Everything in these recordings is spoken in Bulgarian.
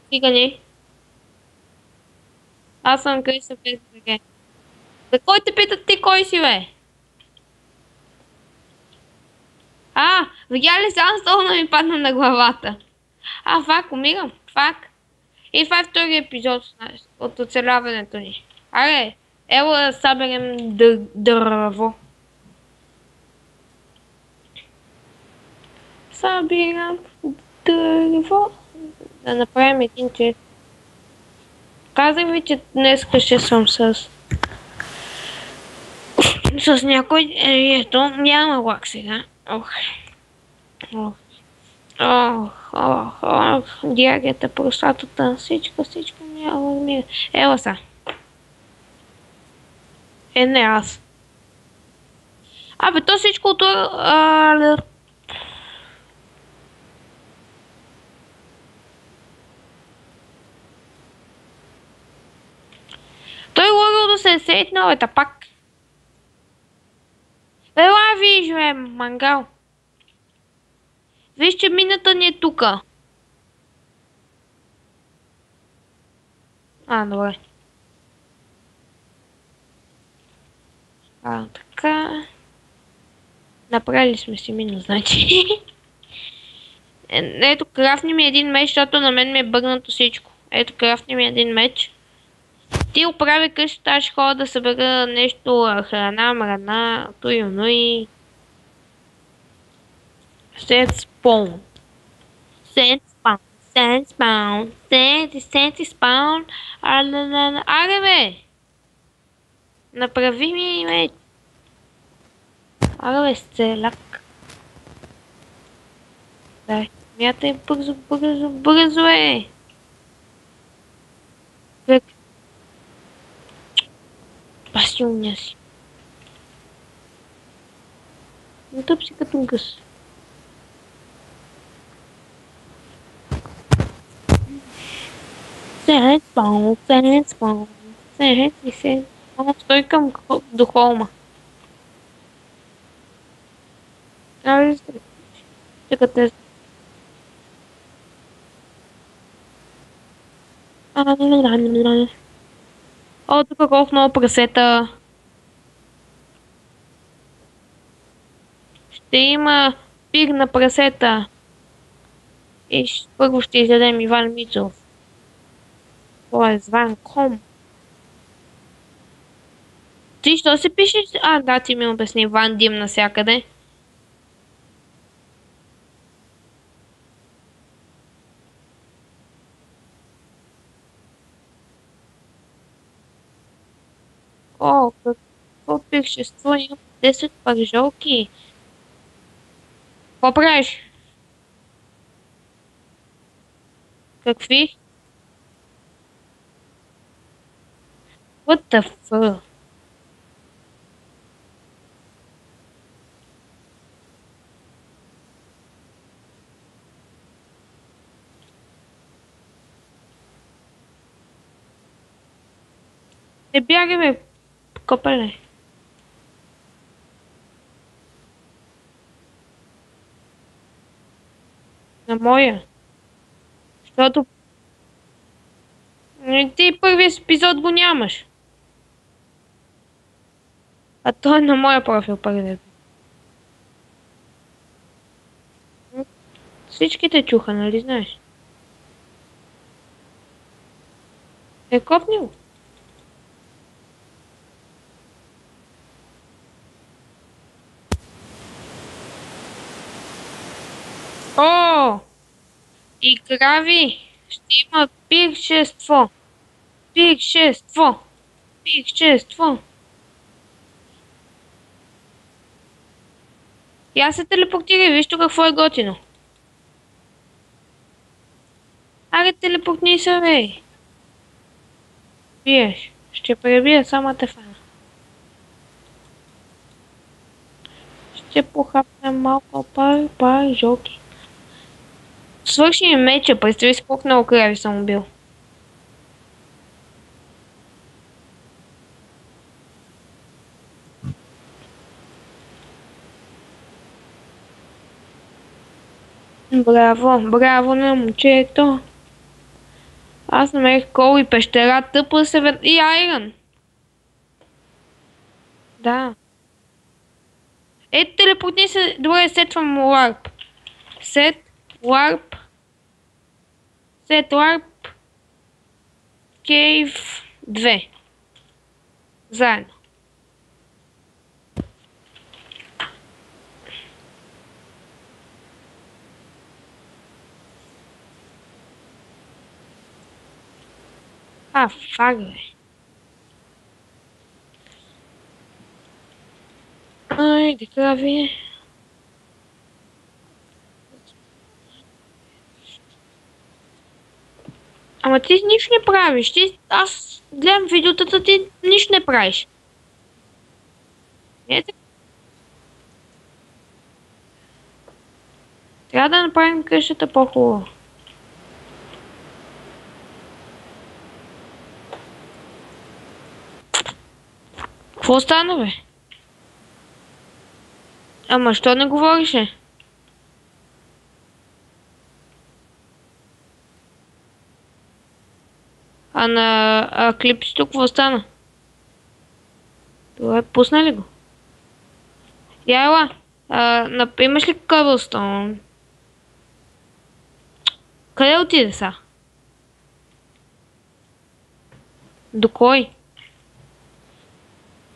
Стига. Аз съм Криса БГ. За кой те питат ти кой си, бе? Видя ли сам столна ми падна на главата? Фак, умирам. Фак. И това е втори епизод от оцеляването ни. Аре, ела да съберем дърво. Събирам дърво. Да направим един чест. Казах ви, че днес ще съм с някой. Ето, няма лак сега. Диагията, простатата, всичко ми алармира. Ела са. Не аз. То всичко от... Той логал да се сетнал, пак. Ела виж, бе, мангал. Виж, че мината ни е тука. Добре. Така. Направили сме си мина, значи. Ето, крафни ми един меч, защото на мен ми е бъгнато всичко. Ето, крафни ми един меч. Ти оправи къщата, аз ще ходя да събера нещо, храна, мрана, туй. Set spawn. Аре, бе! Направи ми, бе! Аре, бе, сцелак. Дай, мятай бързо, бе! Паси умня си. Тъп си като гъс. Сендспаун. Стой към до холма. Чакате. Тук колко много прасета. Ще има пир на прасета. И първо ще изядем Иван Мицов. Това е зван Ком. Ти що се пишеш? Да, ти ми обясни. Ван Дим навсякъде. Какво пиршество? Имам 10 пържолки. Какво правиш? Какви? What the fuck? Не бягай, бе, копале. На моя. Защото... Ти първият епизод го нямаш. Той е на моя профил първият. Всичките чуха, нали знаеш? Копни го. И крави, ще има пиршество. И аз се телепортирай, виж тук какво е готино. Аре, телепортни се, бе. Биеш, ще пребия само те фана. Ще похапнем малко пар жълки. Свърши ми меча, представи си колко много крави съм убил. Браво на момчето. Аз намерих кол и пещера, тъпо да се вед... И айрон. Да. Ето телепортни се. Добре, сетвам ларп. Сет, ларп. Сет, ларп. Кейв 2. Заедно. Фак, бе. Айде, крави. Ама ти нищо не правиш. Аз гледам видеотата, ти нищо не правиш. Трябва да направим къщата по-хубава. Какво стана, бе? Ама, що не говорише? А на клипчето какво стана? Това пусна ли го? Яла, имаш ли Cobblestone? Къде отиде са? До кой?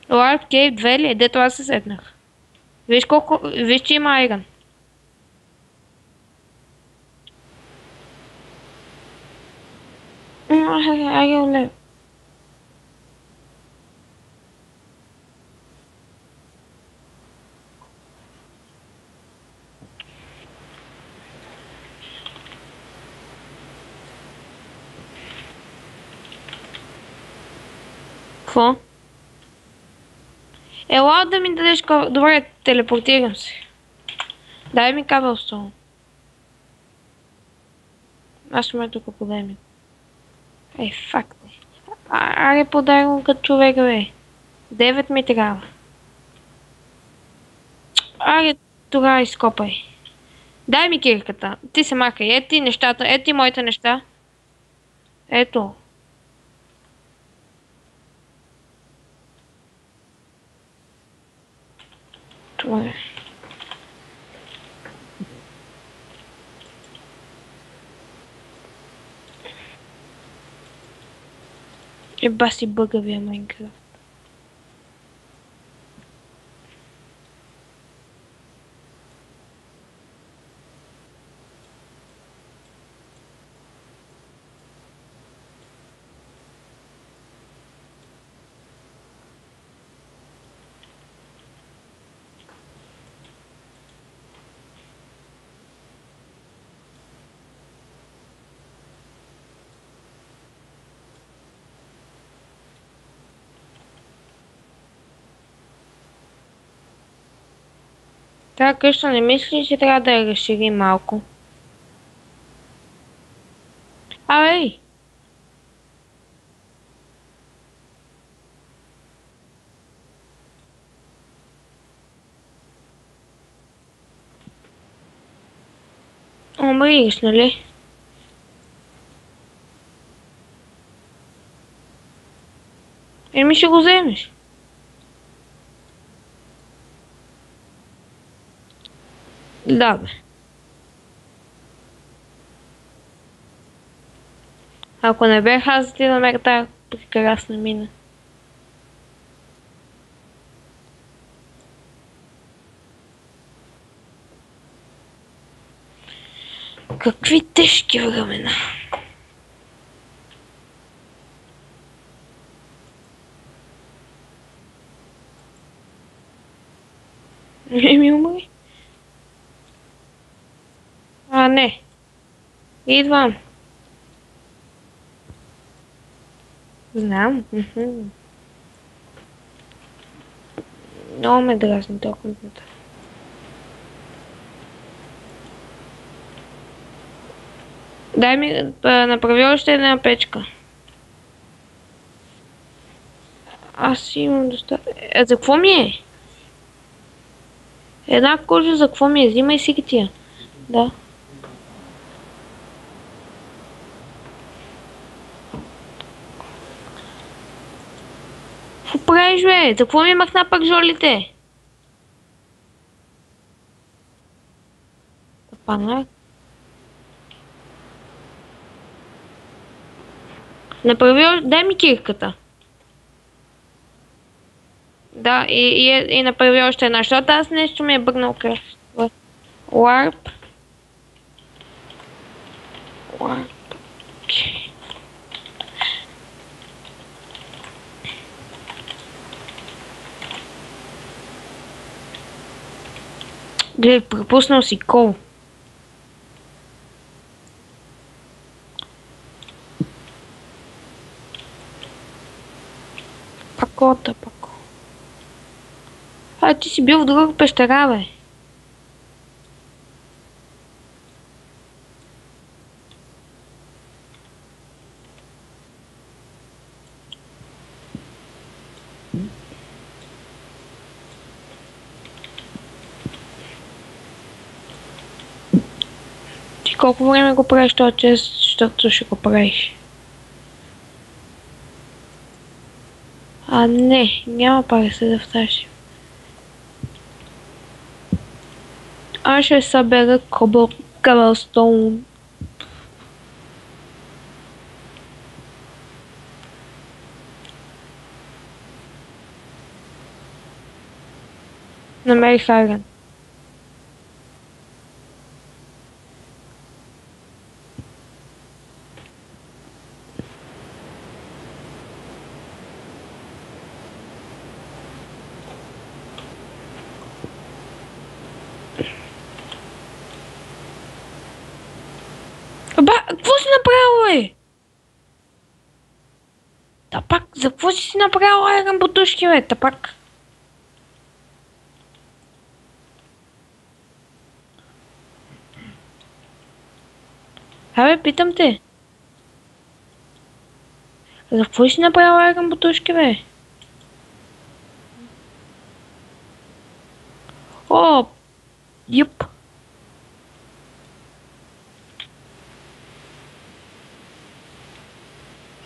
Warp Cave 2 ли? Дето аз се седнах. Виж колко... Виж, че има айрон. Айрон лев. Какво? Ела да ми дадеш кабел... Добре, телепортирам се. Дай ми Cobblestone. Аз сме тук подай ми. Ей, факт. Аре, подай го като човека, бе. 9 ми трябва. Аре, тогава изкопай. Дай ми кирката. Ти се махай. Ето ти нещата. Ето ти моите неща. Ето. Това е. Еба си бъгавия Майнкрафт. Тази къща не мисли, че трябва да я разшири малко. Ей! Умриш, нали? Еми ще го вземеш. Да, бе. Ако не бях аз ти намеря тази прекрасна мина. Какви тежки времена. Еми умри. Не. Идвам. Знам. Много ме дразни този компютър. Дай ми направи още една печка. Аз имам достатъчно. За какво ми е? Една кожа за какво ми е? Взимай си ги тия. Да. Какво правиш, бе? За какво ми махна пак жолите? Пана. Направи, дай ми кирката. Да, и направи още една, защото аз нещо ми е бъгнал кръв. Warp. Warp. Okay. Гледай, пропуснал си кол. Пакота, пако. Ти си бил в друга пещера, бе. Ти колко време го правиш това чест, защото ще го правиш? Не, няма пари се да втащи. Аз ще събера Cobblestone. Намерих айрон. Какво си направил, бе? Та пак, за какво си направил айрон бутушки, бе? Та пак. Абе, питам те. За какво си направил айрон бутушки, бе? О, юп.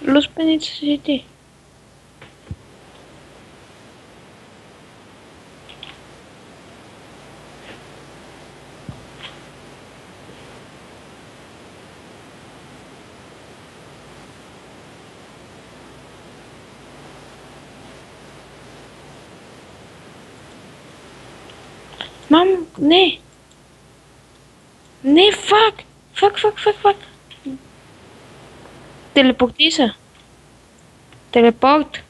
Люспеница си ти. Мам, не. Не, фак. Фак. Телепорти се. Телепорт.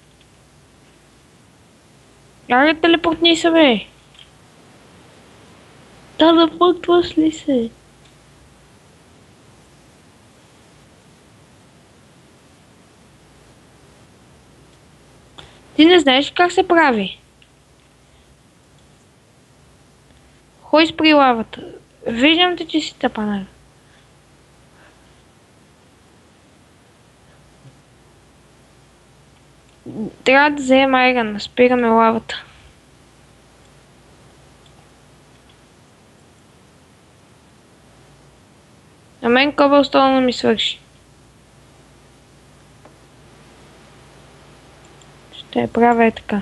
Аре, телепортни се, бе. Телепортваш ли се? Ти не знаеш как се прави. Хой спри лавата. Виждам те, че си тъпанар. Трябва да вземем айрон, спираме лавата. На мен Cobblestone ми свърши. Ще я правя е така.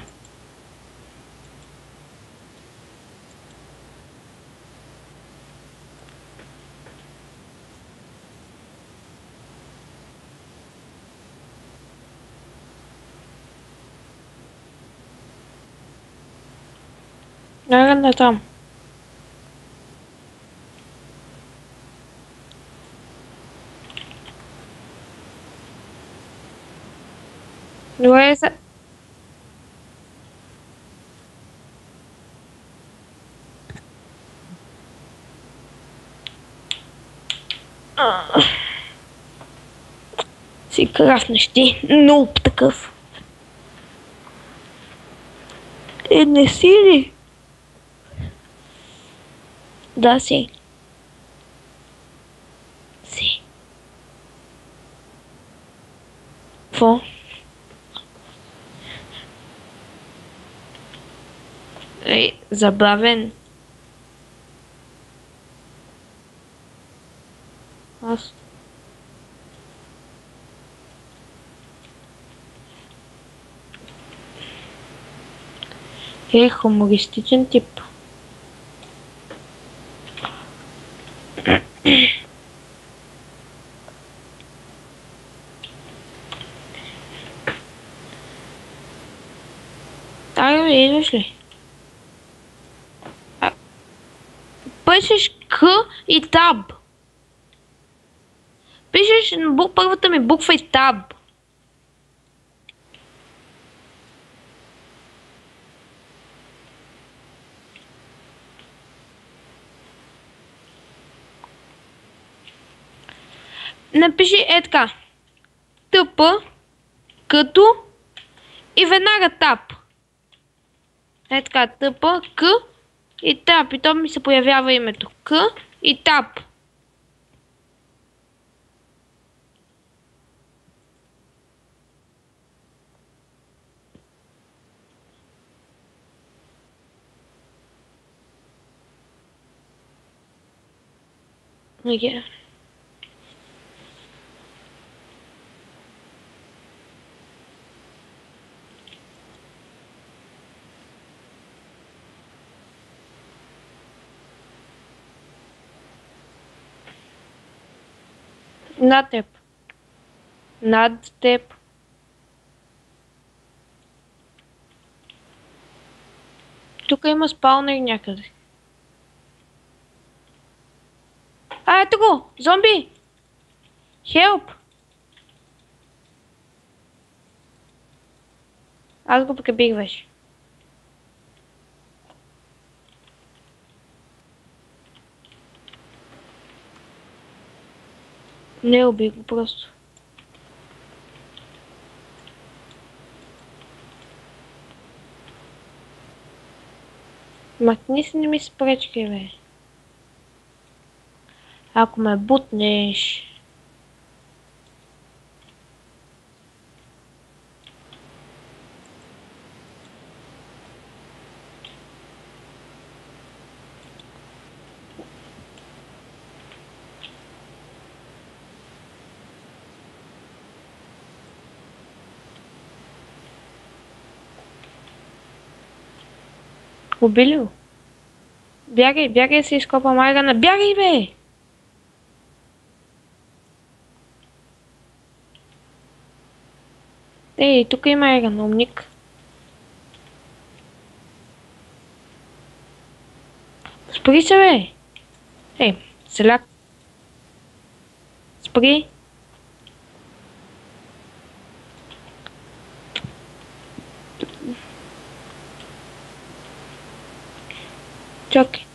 Айрон е там. Добре се. Си крафнеш ти. Нуп такъв. Не си ли? Да си. Си. Какво? Забавен. Аз. Хумористичен тип. Айде, идваш ли? Пишеш К и таб. Пишеш първата ми буква и таб. Напиши е така. ТП, като и веднага таб. Е така, ТП, К и таб. И то ми се появява името. К и таб. Okay. Над теб. Над теб. Тук има спаунер някъде. Ето го! Зомби! Хелп! Аз го пребих вече. Не убих го просто. Махни се, не ми спречкай, бе. Ако ме бутнеш... Убили го? Бягай, бягай да си изкопам айрана. Бягай, бе! Ей, тук има айран, умник. Спри се, бе! Ей, селяк. Спри. Чакай.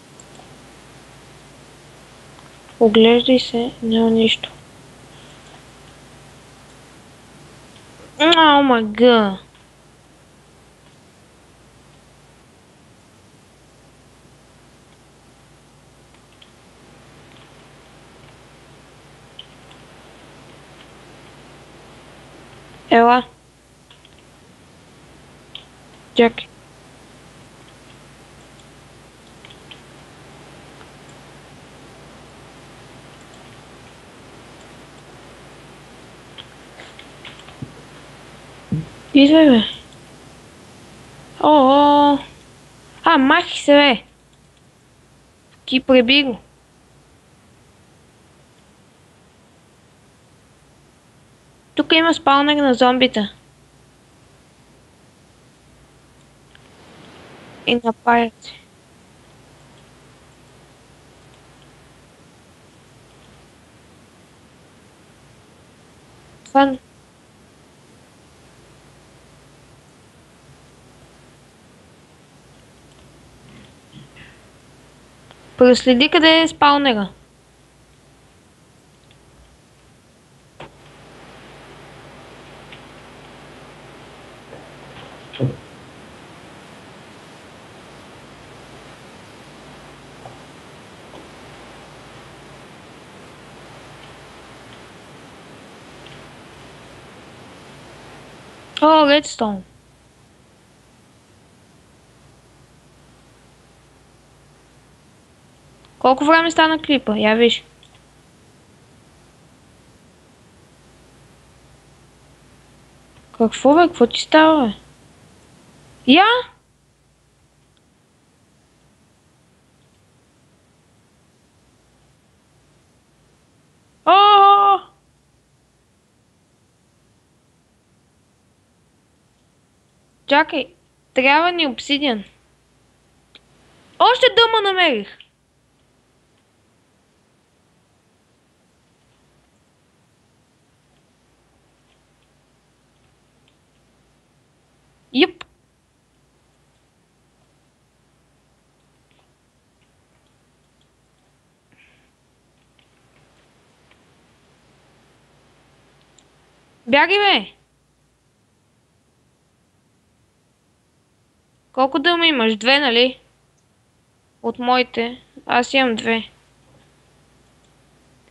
Оглеждай се, няма нищо. О, май гад. Ела. Чакай. Идвай, бе. О, махи се, бе. Ти преби го. Тук има спаунер на зомбита. И на паяци. Това... Проследи къде е спаунера. О, редстоун. Колко време стана клипа? Я виж. Какво, бе? Какво ти става, бе? Я? Чакай, трябва ни обсидиан. Още дъма намерих. Йоп. Бягай, бе! Колко дъма имаш? 2, нали? От моите. Аз имам 2.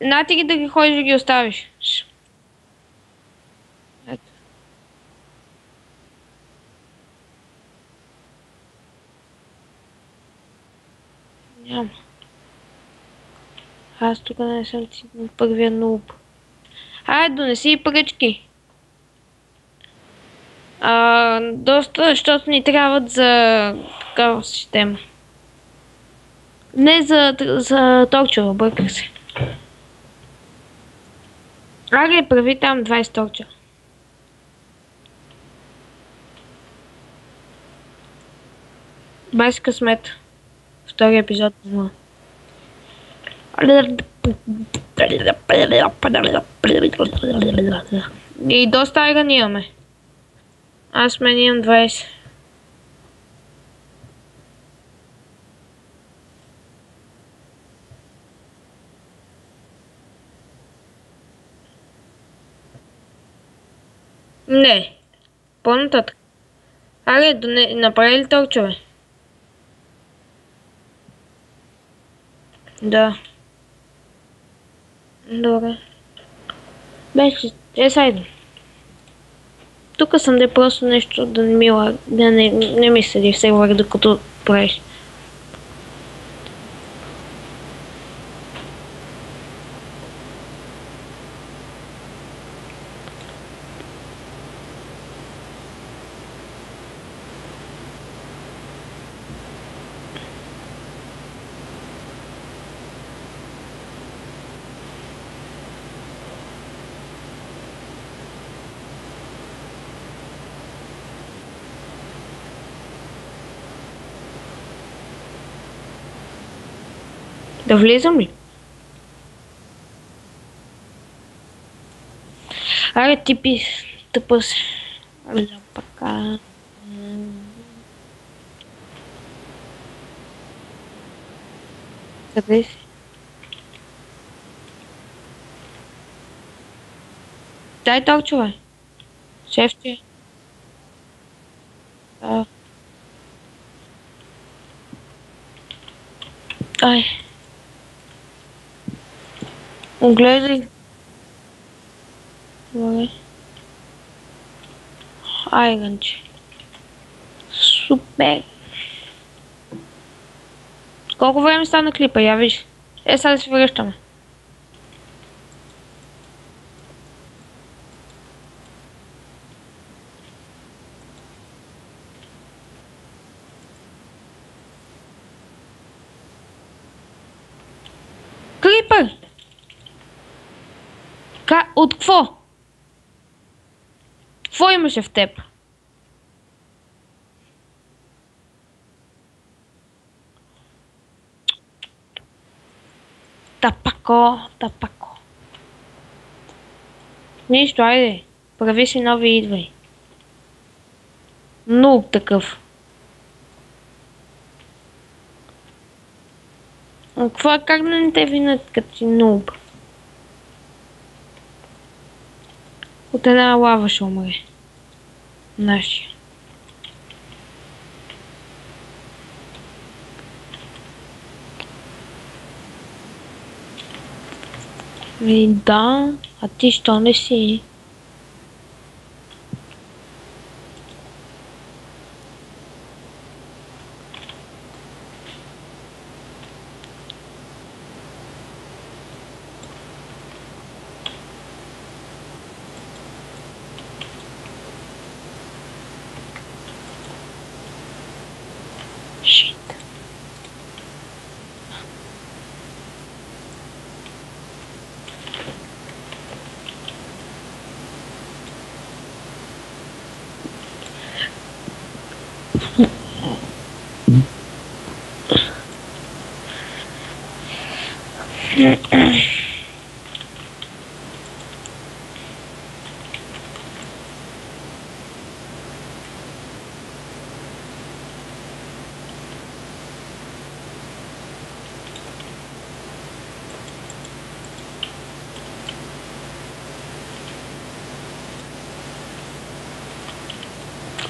Нати ги да ги ходиш да ги оставиш. Ето. Няма. Аз тук не съм ти първия нуб. Айде, донеси и пръчки. Доста, защото ни трябват за такава система. Не за торчера, обърках се. Айде, прави там 20 торчера. Без късмет. Втори епизод. И доста айрон имаме. Аз мен имам 20. Не. По-нататък. Аре, направи ли торчове? Да. Добре. Беше, сайдо. Тук съм де просто нещо да не ми седи в сервер, докато правиш. Да влизам ли? Аре, ти тъпа се. Пака. Къде си? Дай торчове. Шефче. Ай. Огледай. Добре. Айранче. Супер. Колко време стана клипа, я виж. Сега да се връщаме. Крипър! От какво? Какво имаше в теб? Тапако. Нищо, айде. Прави си нови идвай. Нуб такъв. Как да не те винят като си нуб? От една лава ще умре. Нашия. Да, а ти що не си?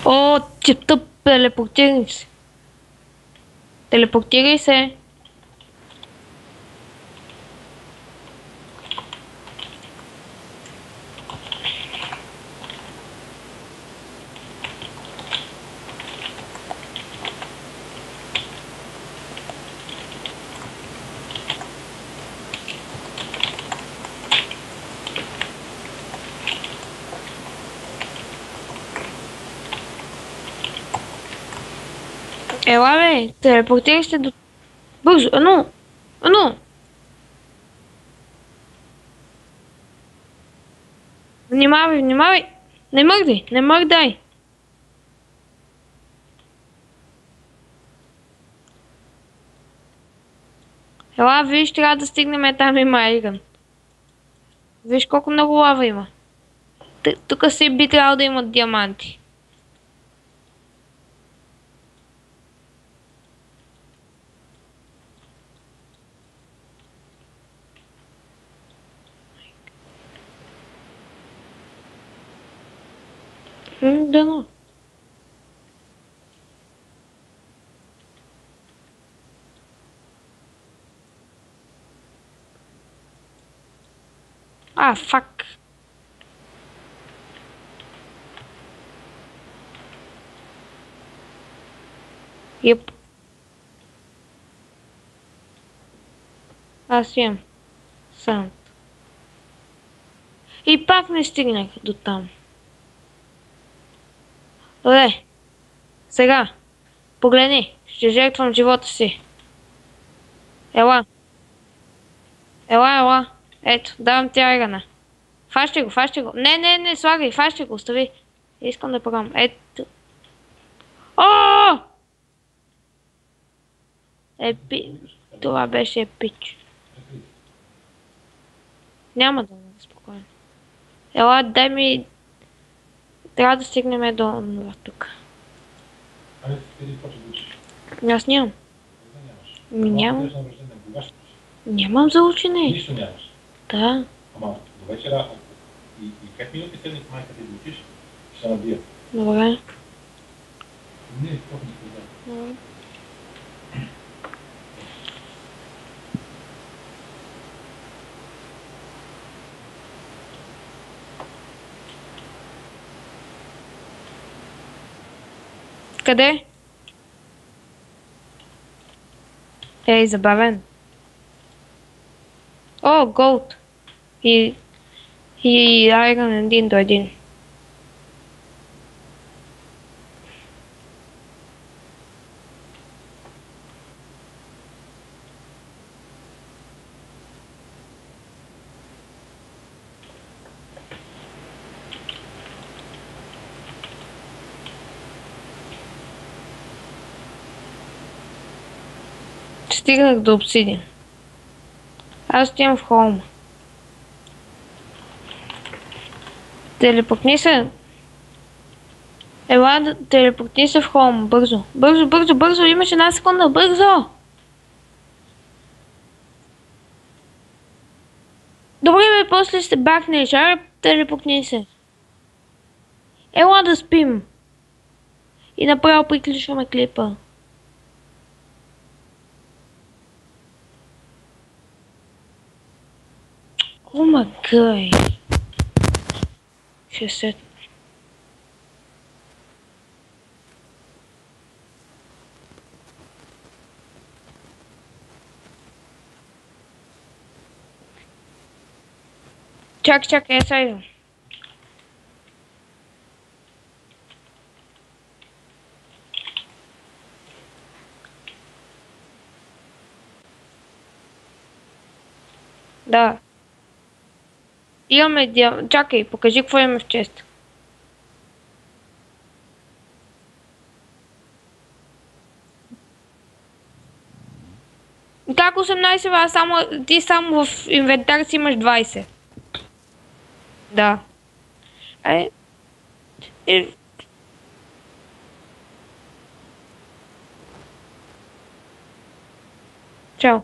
О, типа телепортирай се. Телепортирай се. Ела бе, телепортирай се до... Бързо, Ану! Внимавай! Не мърдай! Ела, виж, трябва да стигнем там има Айран. Виж колко много лава има. Тук си би трябвало да имат диаманти. Дано. Фак. Йеп. Аз имам. Санд. И пак не стигнах до там. Добре. Сега. Погледни. Ще жертвам живота си. Ела. Ето, давам ти айрана. Фащи го. Не, слагай, фащи го, остави. Искам да пробвам. Ето. О! Това беше епич. Няма да бъда спокоен. Ела, дай ми... Трябва да стигнем до това тук. Аз нямам. Нямам. Нямам за учене. Нищо нямаш. Да. Ама до вечера и 5 минути седни в майка ти да учиш, ще набия. Добре. Не, това не се. Къде? Ей, забавен. О, голд. И айрон 1 до 1. Стигнах до обсидиан. Аз отивам в холма. Телепортни се. Ела, телепортни се в холма. Бързо. Имаш 1 секунда. Бързо. Добре, бе, после ще бахнеш. Аре, телепортни се. Ела да спим. И направо приключваме клипа. О, магай. Ще се... Чакай, сега идвам. Да. Имаме Чакай, покажи какво имаме в чест. Как 18, бе? Ти само в инвентар си имаш 20. Да. Е, чао.